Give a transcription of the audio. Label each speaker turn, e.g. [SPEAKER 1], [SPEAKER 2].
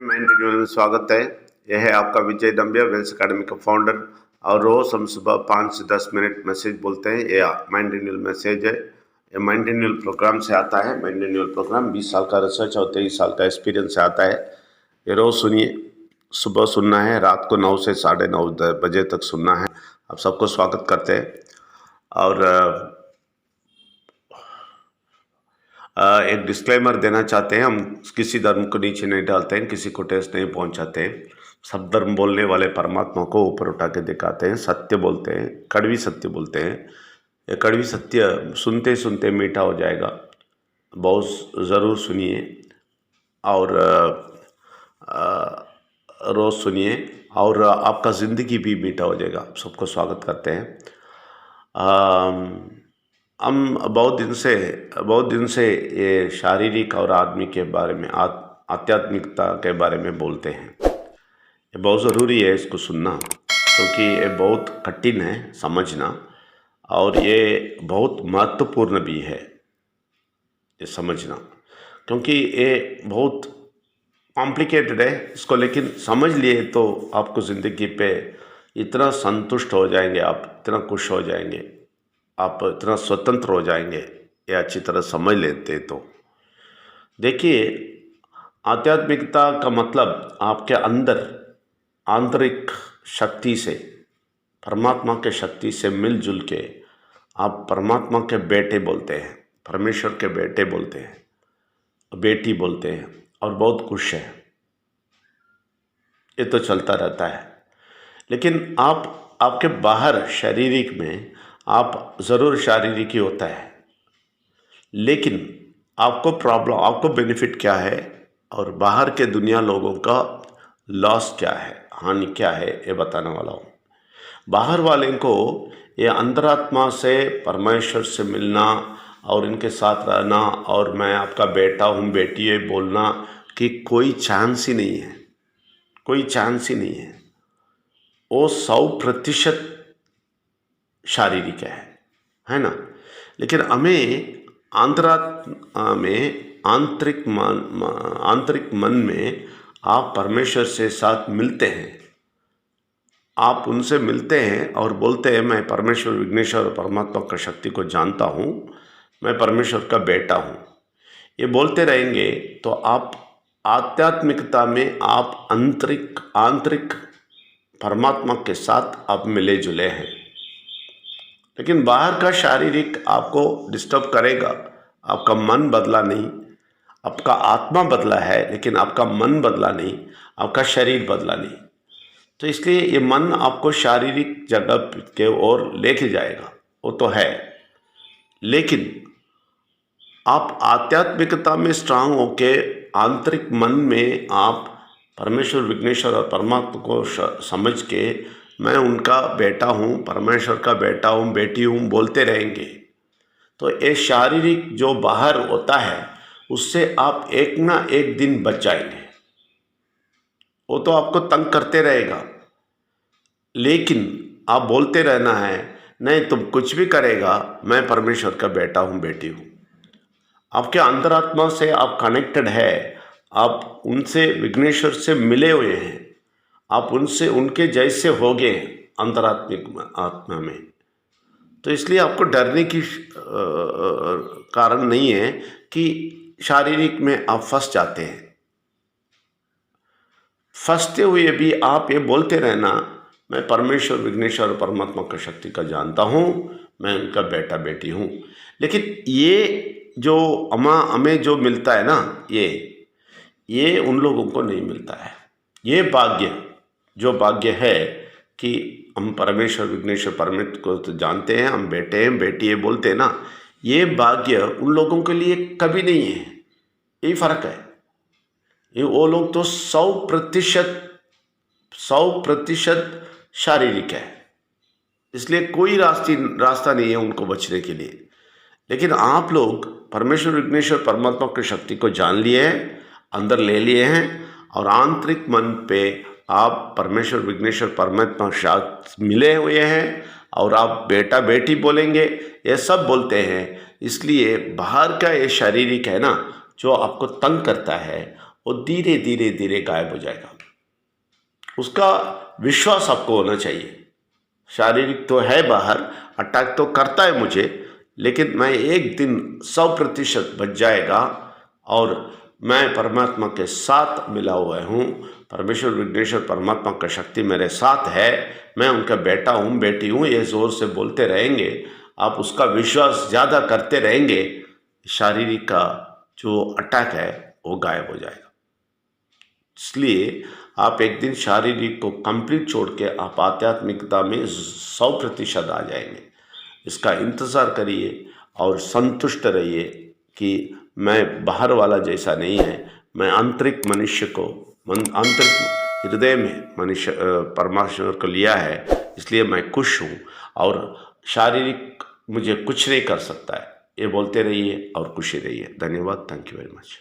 [SPEAKER 1] मैं इंटरव्यू में स्वागत है। यह है आपका विजय दम्बिया, वेल्स अकेडमी का फाउंडर। और रोज़ हम सुबह 5 से 10 मिनट मैसेज बोलते हैं। ये माइंड रिन्यूअल मैसेज है। ये माइंड रिन्यूअल प्रोग्राम से आता है। माइंड रिन्यूअल प्रोग्राम 20 साल का रिसर्च और 23 साल का एक्सपीरियंस से आता है। ये रोज़ सुनिए, सुबह सुनना है, रात को 9 से 9:30 बजे तक सुनना है। आप सबको स्वागत करते हैं। और एक डिस्क्लेमर देना चाहते हैं, हम किसी धर्म को नीचे नहीं डालते हैं, किसी को ठेस नहीं पहुंचाते हैं। सब धर्म बोलने वाले परमात्मा को ऊपर उठा के दिखाते हैं, सत्य बोलते हैं, कड़वी सत्य बोलते हैं। ये कड़वी सत्य सुनते सुनते मीठा हो जाएगा, बहुत ज़रूर सुनिए और रोज़ सुनिए और आपका ज़िंदगी भी मीठा हो जाएगा। सबको स्वागत करते हैं। हम बहुत दिन से ये शारीरिक और आदमी के बारे में, आध्यात्मिकता के बारे में बोलते हैं। ये बहुत ज़रूरी है इसको सुनना, क्योंकि ये बहुत कठिन है समझना और ये बहुत महत्वपूर्ण भी है ये समझना, क्योंकि ये बहुत कॉम्प्लिकेटेड है इसको, लेकिन समझ लिए तो आपको ज़िंदगी पे इतना संतुष्ट हो जाएंगे, आप इतना खुश हो जाएंगे, आप इतना स्वतंत्र हो जाएंगे, ये अच्छी तरह समझ लेते। तो देखिए, आध्यात्मिकता का मतलब आपके अंदर आंतरिक शक्ति से, परमात्मा के शक्ति से मिलजुल के आप परमात्मा के बेटे बोलते हैं, परमेश्वर के बेटे बोलते हैं, बेटी बोलते हैं और बहुत खुश है। ये तो चलता रहता है, लेकिन आपके बाहर शारीरिक में आप ज़रूर शारीरिक ही होता है, लेकिन आपको बेनिफिट क्या है और बाहर के दुनिया लोगों का लॉस क्या है, हानि क्या है, ये बताने वाला हूँ। बाहर वाले को ये अंतरात्मा से, परमेश्वर से मिलना और इनके साथ रहना और मैं आपका बेटा हूँ, बेटी है बोलना कि कोई चांस ही नहीं है, कोई चांस ही नहीं है। वो 100% शारीरिक है ना। लेकिन हमें अंतरात्मा में, आंतरिक मन में आप परमेश्वर से साथ मिलते हैं, आप उनसे मिलते हैं और बोलते हैं मैं परमेश्वर, विघ्नेश्वर और परमात्मा का शक्ति को जानता हूँ, मैं परमेश्वर का बेटा हूँ। ये बोलते रहेंगे तो आप आध्यात्मिकता में आप आंतरिक परमात्मा के साथ आप मिले जुले हैं। लेकिन बाहर का शारीरिक आपको डिस्टर्ब करेगा, आपका मन बदला नहीं, आपका आत्मा बदला है लेकिन आपका मन बदला नहीं, आपका शरीर बदला नहीं। तो इसलिए ये मन आपको शारीरिक जगह के ओर लेके जाएगा, वो तो है। लेकिन आप आध्यात्मिकता में स्ट्रांग होके आंतरिक मन में आप परमेश्वर, विघ्नेश्वर और परमात्मा को समझ के मैं उनका बेटा हूँ, परमेश्वर का बेटा हूँ, बेटी हूँ बोलते रहेंगे तो ये शारीरिक जो बाहर होता है उससे आप एक ना एक दिन बच जाएंगे। वो तो आपको तंग करते रहेगा, लेकिन आप बोलते रहना है नहीं तुम कुछ भी करेगा, मैं परमेश्वर का बेटा हूँ, बेटी हूँ। आपके अंतरात्मा से आप कनेक्टेड है, आप उनसे, विघ्नेश्वर से मिले हुए हैं, आप उनसे उनके जैसे हो गए अंतरात्मिक आत्मा में। तो इसलिए आपको डरने की कारण नहीं है कि शारीरिक में आप फंस जाते हैं। फंसते हुए भी आप ये बोलते रहना मैं परमेश्वर, विघ्नेश्वर और परमात्मा की शक्ति का जानता हूँ, मैं उनका बेटा बेटी हूँ। लेकिन ये जो हमें जो मिलता है ना, ये उन लोगों को नहीं मिलता है। ये भाग्य है कि हम परमेश्वर, विघ्नेश्वर, परमेश्वर को तो जानते हैं, हम बेटे हैं, बेटी है बोलते हैं ना, ये भाग्य उन लोगों के लिए कभी नहीं है। यही फर्क है। ये वो लोग तो 100% शारीरिक है, इसलिए कोई रास्ता नहीं है उनको बचने के लिए। लेकिन आप लोग परमेश्वर, विघ्नेश्वर, परमात्मा की शक्ति को जान लिए हैं, अंदर ले लिए हैं और आंतरिक मन पे आप परमेश्वर, विघ्नेश्वर, परमात्मा के साथ मिले हुए हैं और आप बेटा बेटी बोलेंगे, ये सब बोलते हैं। इसलिए बाहर का ये शारीरिक है ना जो आपको तंग करता है, वो धीरे धीरे धीरे गायब हो जाएगा। उसका विश्वास आपको होना चाहिए। शारीरिक तो है बाहर, अटैक तो करता है मुझे, लेकिन मैं एक दिन 100% बच जाएगा और मैं परमात्मा के साथ मिला हुआ हूँ। परमेश्वर विघ्नेश्वर परमात्मा का शक्ति मेरे साथ है, मैं उनका बेटा हूँ, बेटी हूँ, ये ज़ोर से बोलते रहेंगे, आप उसका विश्वास ज़्यादा करते रहेंगे, शारीरिक का जो अटैक है वो गायब हो जाएगा। इसलिए आप एक दिन शारीरिक को कंप्लीट छोड़ के आप आध्यात्मिकता में 100% आ जाएंगे। इसका इंतज़ार करिए और संतुष्ट रहिए कि मैं बाहर वाला जैसा नहीं है, मैं आंतरिक मनुष्य को, आंतरिक हृदय में मनुष्य परमेश्वर को लिया है, इसलिए मैं खुश हूँ और शारीरिक मुझे कुछ नहीं कर सकता है। ये बोलते रहिए और खुशी रहिए। धन्यवाद। Thank you very much.